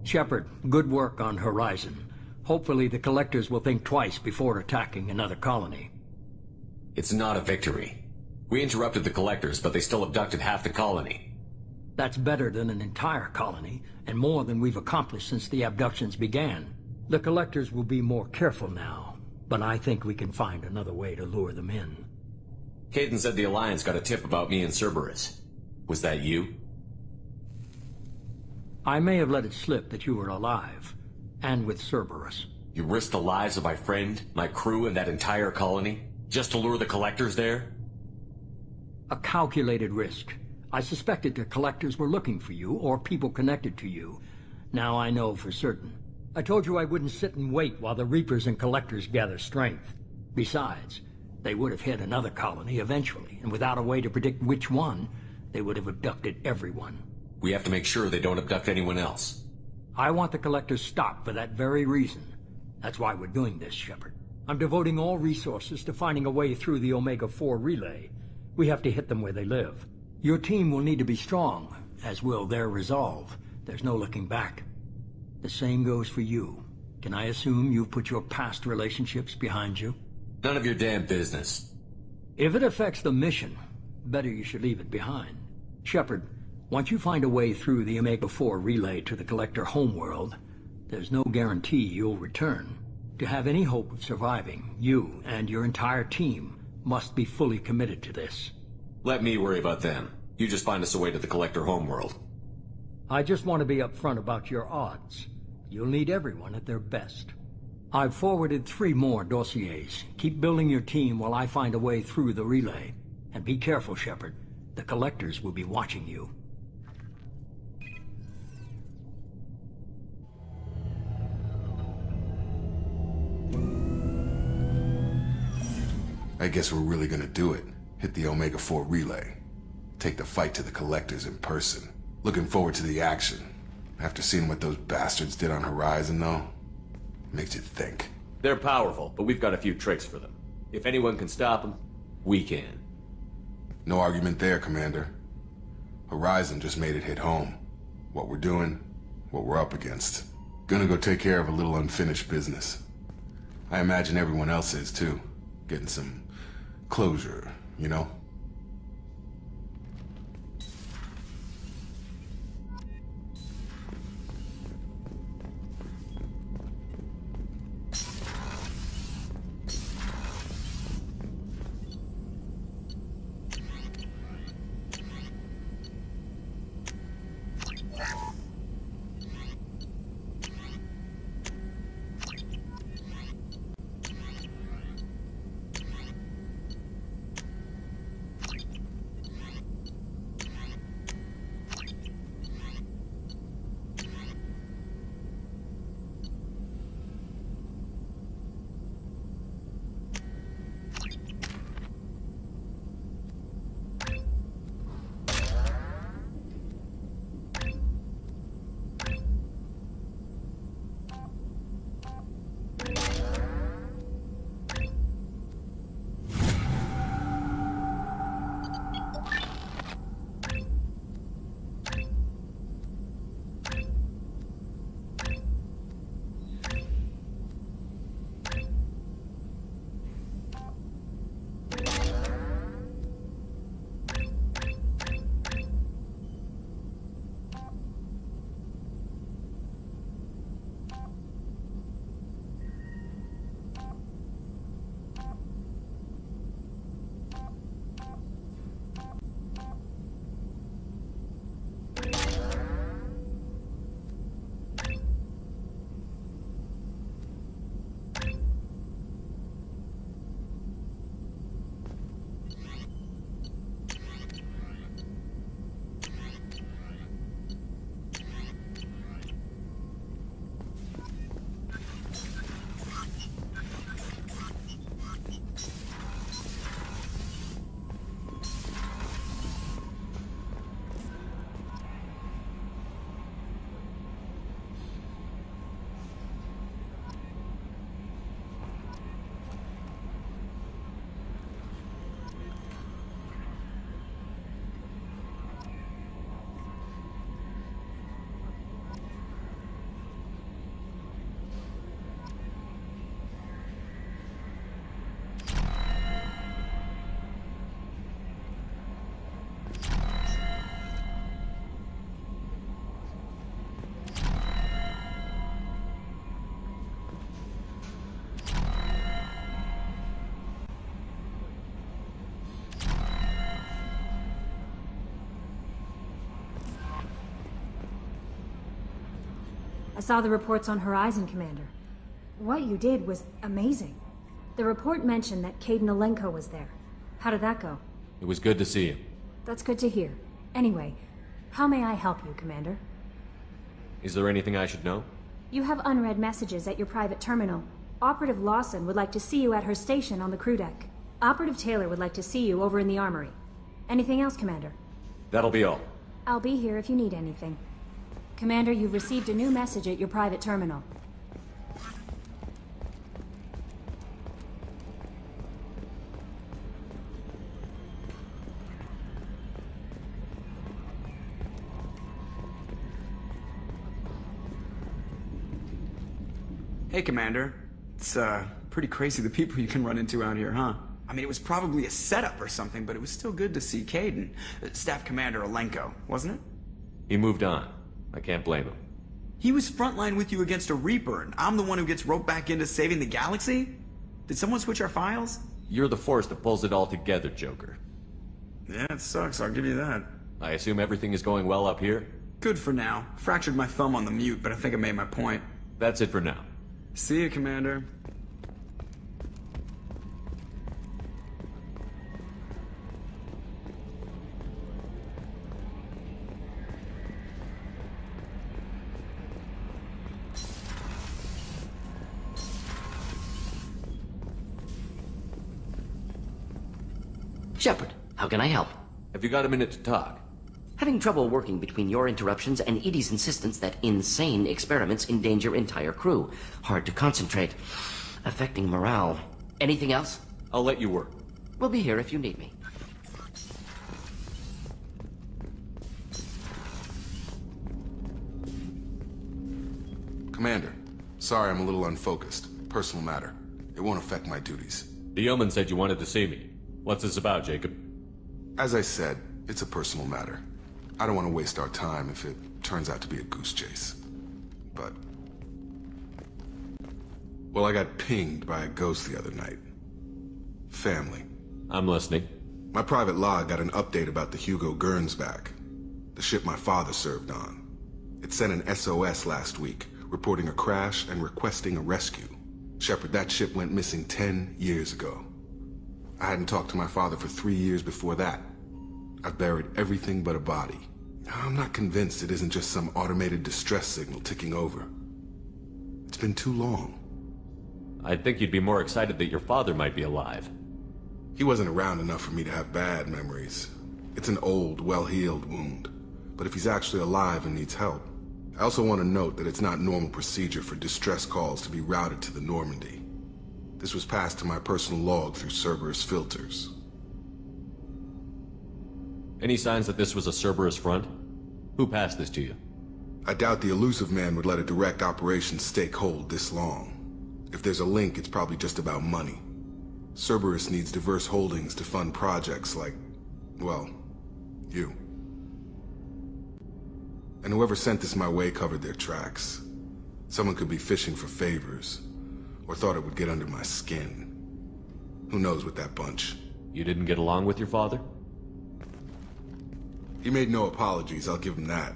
Shepard, good work on Horizon. Hopefully the Collectors will think twice before attacking another colony. It's not a victory. We interrupted the Collectors, but they still abducted half the colony. That's better than an entire colony, and more than we've accomplished since the abductions began. The Collectors will be more careful now, but I think we can find another way to lure them in. Caden said the Alliance got a tip about me and Cerberus. Was that you? I may have let it slip that you were alive, and with Cerberus. You risked the lives of my friend, my crew, and that entire colony, just to lure the Collectors there? A calculated risk. I suspected the Collectors were looking for you, or people connected to you. Now I know for certain. I told you I wouldn't sit and wait while the Reapers and Collectors gather strength. Besides, they would have hit another colony eventually, and without a way to predict which one, they would have abducted everyone. We have to make sure they don't abduct anyone else. I want the Collectors stopped for that very reason. That's why we're doing this, Shepard. I'm devoting all resources to finding a way through the Omega-4 relay. We have to hit them where they live. Your team will need to be strong, as will their resolve. There's no looking back. The same goes for you. Can I assume you've put your past relationships behind you? None of your damn business. If it affects the mission, better you should leave it behind. Shepard, once you find a way through the Omega-4 relay to the Collector homeworld, there's no guarantee you'll return. To have any hope of surviving, you and your entire team must be fully committed to this. Let me worry about them. You just find us a way to the Collector homeworld. I just want to be upfront about your odds. You'll need everyone at their best. I've forwarded 3 more dossiers. Keep building your team while I find a way through the relay. And be careful, Shepard. The Collectors will be watching you. I guess we're really gonna do it. Hit the Omega-4 relay. Take the fight to the Collectors in person. Looking forward to the action. After seeing what those bastards did on Horizon, though, makes you think. They're powerful, but we've got a few tricks for them. If anyone can stop them, we can. No argument there, Commander. Horizon just made it hit home. What we're doing, what we're up against. Gonna go take care of a little unfinished business. I imagine everyone else is, too. Getting some closure, you know? I saw the reports on Horizon, Commander. What you did was amazing. The report mentioned that Caden Alenko was there. How did that go? It was good to see him. That's good to hear. Anyway, how may I help you, Commander? Is there anything I should know? You have unread messages at your private terminal. Operative Lawson would like to see you at her station on the crew deck. Operative Taylor would like to see you over in the armory. Anything else, Commander? That'll be all. I'll be here if you need anything. Commander, you've received a new message at your private terminal. Hey, Commander. It's, pretty crazy the people you can run into out here, huh? I mean, it was probably a setup or something, but it was still good to see Caden. Staff Commander Alenko, wasn't it? He moved on. I can't blame him. He was frontline with you against a Reaper, and I'm the one who gets roped back into saving the galaxy? Did someone switch our files? You're the force that pulls it all together, Joker. Yeah, it sucks, I'll give you that. I assume everything is going well up here? Good for now. Fractured my thumb on the mute, but I think I made my point. That's it for now. See you, Commander. Shepard, how can I help? Have you got a minute to talk? Having trouble working between your interruptions and Edie's insistence that insane experiments endanger entire crew. Hard to concentrate. Affecting morale. Anything else? I'll let you work. We'll be here if you need me. Commander, sorry I'm a little unfocused. Personal matter. It won't affect my duties. The yeoman said you wanted to see me. What's this about, Jacob? As I said, it's a personal matter. I don't want to waste our time if it turns out to be a goose chase. But... well, I got pinged by a ghost the other night. Family. I'm listening. My private log got an update about the Hugo Gernsback, the ship my father served on. It sent an SOS last week, reporting a crash and requesting a rescue. Shepard, that ship went missing 10 years ago. I hadn't talked to my father for 3 years before that. I've buried everything but a body. I'm not convinced it isn't just some automated distress signal ticking over. It's been too long. I'd think you'd be more excited that your father might be alive. He wasn't around enough for me to have bad memories. It's an old, well-healed wound. But if he's actually alive and needs help... I also want to note that it's not normal procedure for distress calls to be routed to the Normandy. This was passed to my personal log through Cerberus filters. Any signs that this was a Cerberus front? Who passed this to you? I doubt the elusive man would let a direct operations stake hold this long. If there's a link, it's probably just about money. Cerberus needs diverse holdings to fund projects like, well, you. And whoever sent this my way covered their tracks. Someone could be fishing for favors, or thought it would get under my skin. Who knows with that bunch? You didn't get along with your father? He made no apologies, I'll give him that.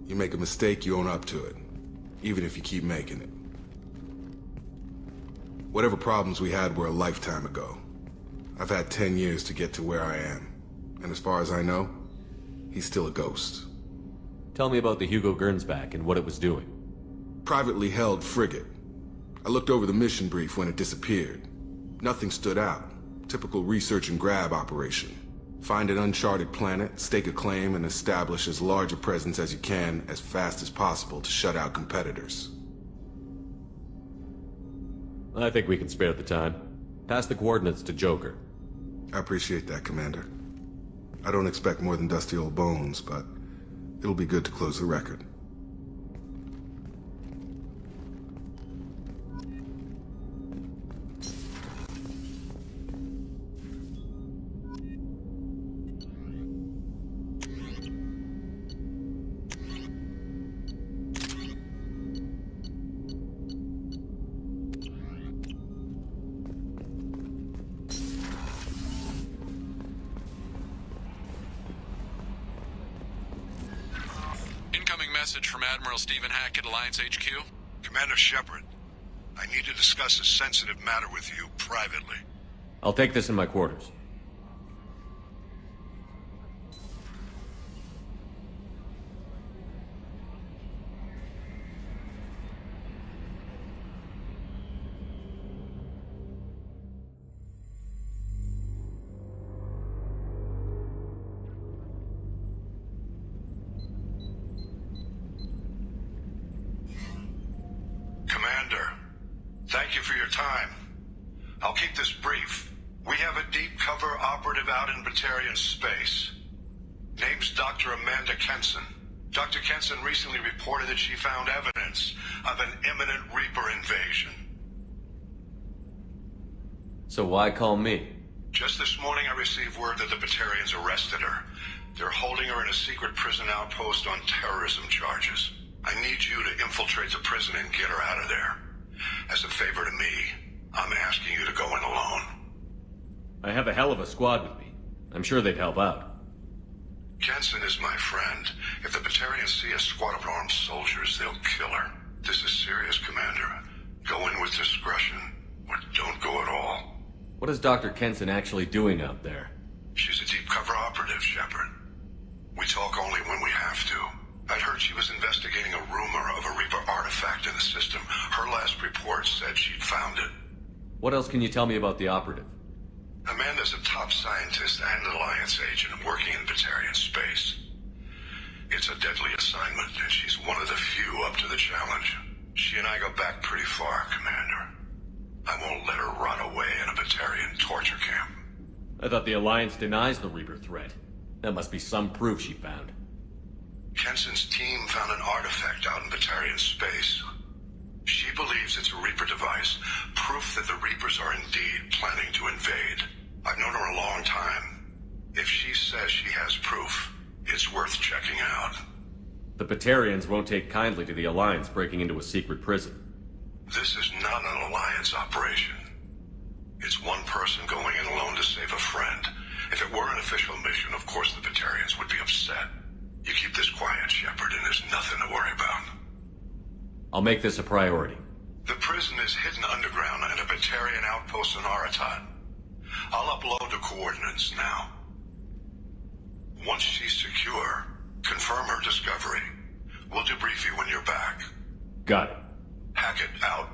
You make a mistake, you own up to it. Even if you keep making it. Whatever problems we had were a lifetime ago. I've had 10 years to get to where I am. And as far as I know, he's still a ghost. Tell me about the Hugo Gernsback and what it was doing. Privately held frigate. I looked over the mission brief when it disappeared. Nothing stood out. Typical research and grab operation. Find an uncharted planet, stake a claim, and establish as large a presence as you can as fast as possible to shut out competitors. I think we can spare the time. Pass the coordinates to Joker. I appreciate that, Commander. I don't expect more than dusty old bones, but it'll be good to close the record. Incoming message from Admiral Stephen Hackett, Alliance HQ? Commander Shepard, I need to discuss a sensitive matter with you privately. I'll take this in my quarters. Commander, thank you for your time. I'll keep this brief. We have a deep cover operative out in Batarian space. Name's Dr. Amanda Kenson. Dr. Kenson recently reported that she found evidence of an imminent Reaper invasion. So why call me? Just this morning I received word that the Batarians arrested her. They're holding her in a secret prison outpost on terrorism charges. I need you to infiltrate the prison and get her out of there. As a favor to me, I'm asking you to go in alone. I have a hell of a squad with me. I'm sure they'd help out. Kenson is my friend. If the Batarians see a squad of armed soldiers, they'll kill her. This is serious, Commander. Go in with discretion, or don't go at all. What is Dr. Kenson actually doing out there? She's a deep cover operative, Shepard. We talk only when we have to. I'd heard she was investigating a rumor of a Reaper artifact in the system. Her last report said she'd found it. What else can you tell me about the operative? Amanda's a top scientist and Alliance agent working in Batarian space. It's a deadly assignment, and she's one of the few up to the challenge. She and I go back pretty far, Commander. I won't let her rot away in a Batarian torture camp. I thought the Alliance denies the Reaper threat. That must be some proof she found. Kenson's team found an artifact out in Batarian space. She believes it's a Reaper device, proof that the Reapers are indeed planning to invade. I've known her a long time. If she says she has proof, it's worth checking out. The Batarians won't take kindly to the Alliance breaking into a secret prison. This is not an Alliance operation. It's one person going in alone to save a friend. If it were an official mission, of course the Batarians would be upset. You keep this quiet, Shepard, and there's nothing to worry about. I'll make this a priority. The prison is hidden underground in a Batarian outpost in Aratat. I'll upload the coordinates now. Once she's secure, confirm her discovery. We'll debrief you when you're back. Got it. Hackett out.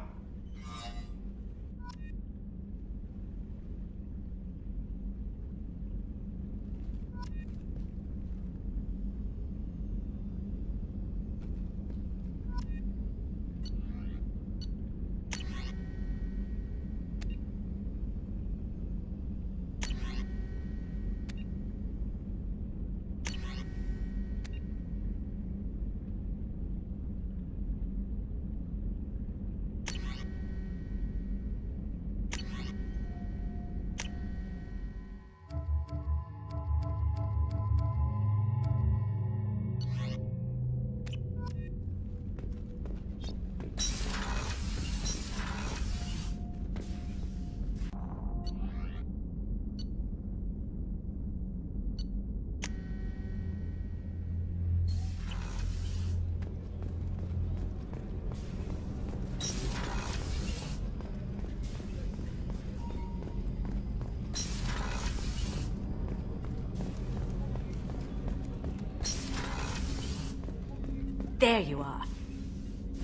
There you are.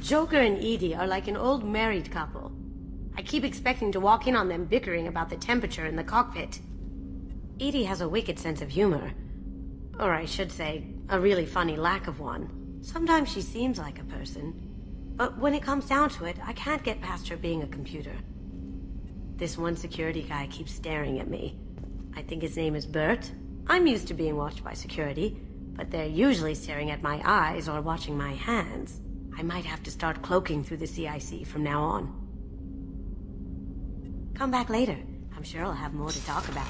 Joker and Edie are like an old married couple. I keep expecting to walk in on them bickering about the temperature in the cockpit. Edie has a wicked sense of humor. Or I should say, a really funny lack of one. Sometimes she seems like a person. But when it comes down to it, I can't get past her being a computer. This one security guy keeps staring at me. I think his name is Bert. I'm used to being watched by security, but they're usually staring at my eyes or watching my hands. I might have to start cloaking through the CIC from now on. Come back later. I'm sure I'll have more to talk about.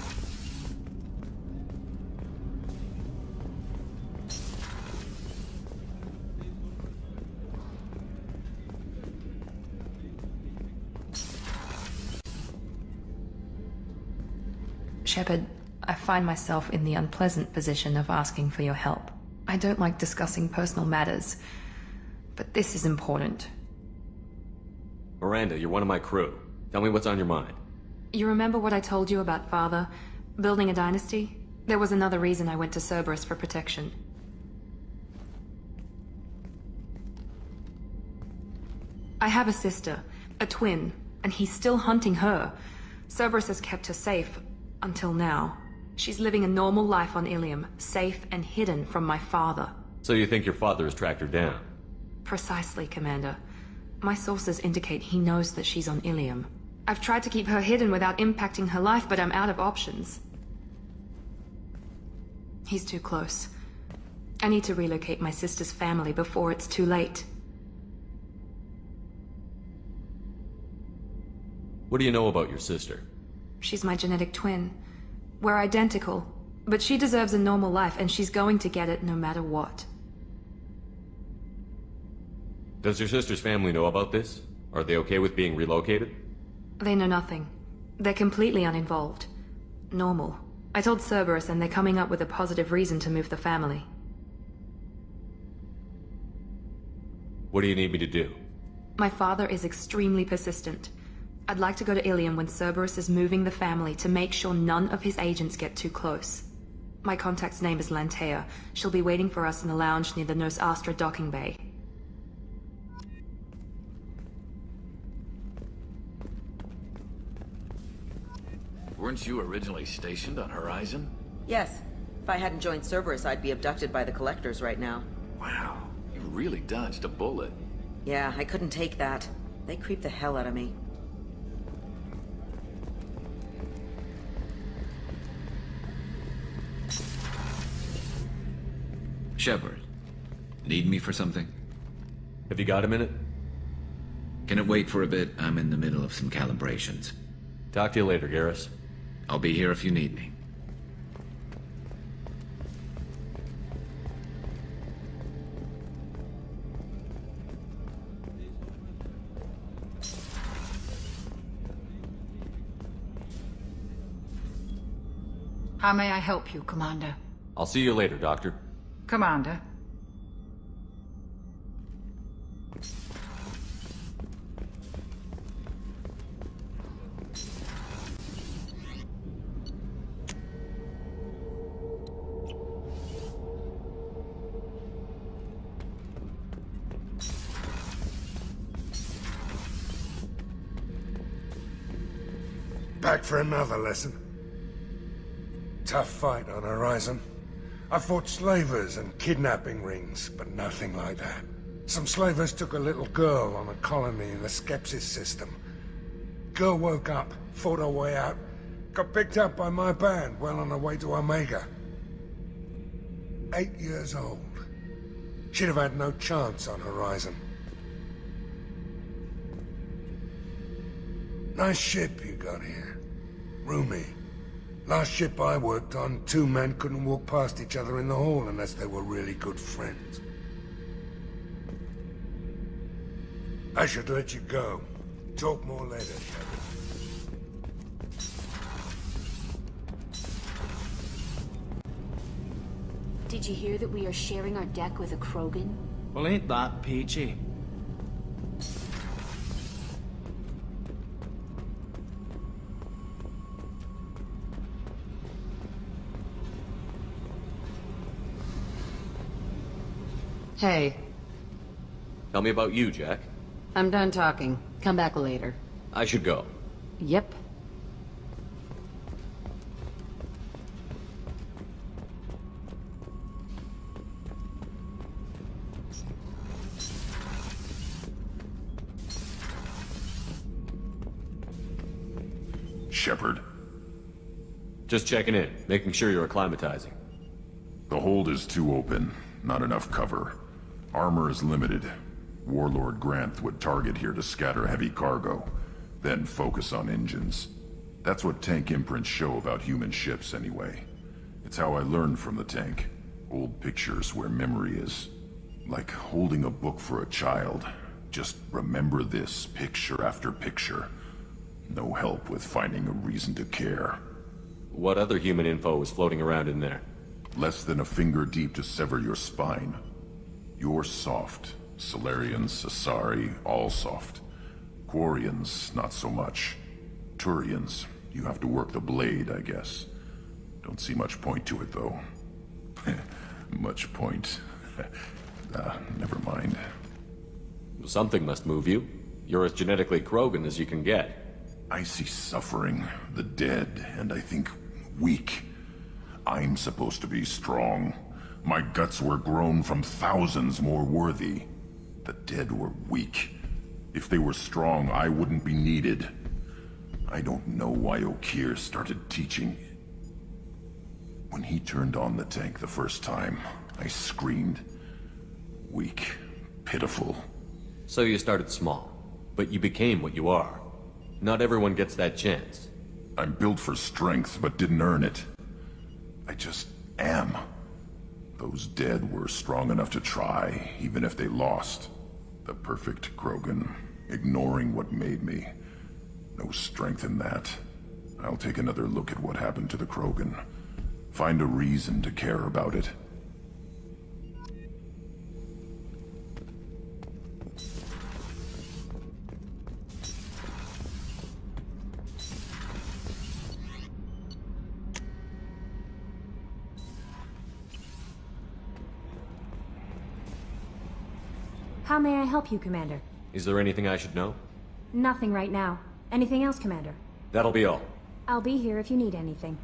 Shepard, I find myself in the unpleasant position of asking for your help. I don't like discussing personal matters, but this is important. Miranda, you're one of my crew. Tell me what's on your mind. You remember what I told you about Father? Building a dynasty? There was another reason I went to Cerberus for protection. I have a sister, a twin, and he's still hunting her. Cerberus has kept her safe, until now. She's living a normal life on Ilium, safe and hidden from my father. So you think your father has tracked her down? Precisely, Commander. My sources indicate he knows that she's on Ilium. I've tried to keep her hidden without impacting her life, but I'm out of options. He's too close. I need to relocate my sister's family before it's too late. What do you know about your sister? She's my genetic twin. We're identical, but she deserves a normal life, and she's going to get it no matter what. Does your sister's family know about this? Are they okay with being relocated? They know nothing. They're completely uninvolved. Normal. I told Cerberus, and they're coming up with a positive reason to move the family. What do you need me to do? My father is extremely persistent. I'd like to go to Ilium when Cerberus is moving the family to make sure none of his agents get too close. My contact's name is Lantea. She'll be waiting for us in the lounge near the Nos Astra docking bay. Weren't you originally stationed on Horizon? Yes. If I hadn't joined Cerberus, I'd be abducted by the Collectors right now. Wow, you really dodged a bullet. Yeah, I couldn't take that. They creep the hell out of me. Shepard, need me for something? Have you got a minute? Can it wait for a bit? I'm in the middle of some calibrations. Talk to you later, Garrus. I'll be here if you need me. How may I help you, Commander? I'll see you later, Doctor. Commander. Back for another lesson. Tough fight on Horizon. I fought slavers and kidnapping rings, but nothing like that. Some slavers took a little girl on a colony in the Skepsis system. Girl woke up, fought her way out, got picked up by my band well on her way to Omega. 8 years old. She'd have had no chance on Horizon. Nice ship you got here. Roomy. Last ship I worked on, 2 men couldn't walk past each other in the hall unless they were really good friends. I should let you go. Talk more later, Shepard. Did you hear that we are sharing our deck with a Krogan? Well, ain't that peachy? Hey, Tell me about you, Jack. I'm done talking. Come back later. I should go. Yep. Shepard. Just checking in, making sure you're acclimatizing. The hold is too open. Not enough cover. Armor is limited. Warlord Granth would target here to scatter heavy cargo, then focus on engines. That's what tank imprints show about human ships anyway. It's how I learned from the tank. Old pictures where memory is. Like holding a book for a child. Just remember this picture after picture. No help with finding a reason to care. What other human info was floating around in there? Less than a finger deep to sever your spine. You're soft, Solarians, Asari, all soft. Quarians, not so much. Turians, you have to work the blade, I guess. Don't see much point to it, though. Much point. Never mind. Something must move you. You're as genetically Krogan as you can get. I see suffering, the dead, and I think weak. I'm supposed to be strong. My guts were grown from thousands more worthy. The dead were weak. If they were strong, I wouldn't be needed. I don't know why Okir started teaching. When he turned on the tank the first time, I screamed. Weak, pitiful. So you started small, but you became what you are. Not everyone gets that chance. I'm built for strength, but didn't earn it. I just am. Those dead were strong enough to try, even if they lost. The perfect Krogan, ignoring what made me. No strength in that. I'll take another look at what happened to the Krogan. Find a reason to care about it. How may I help you, Commander? Is there anything I should know? Nothing right now. Anything else, Commander? That'll be all. I'll be here if you need anything.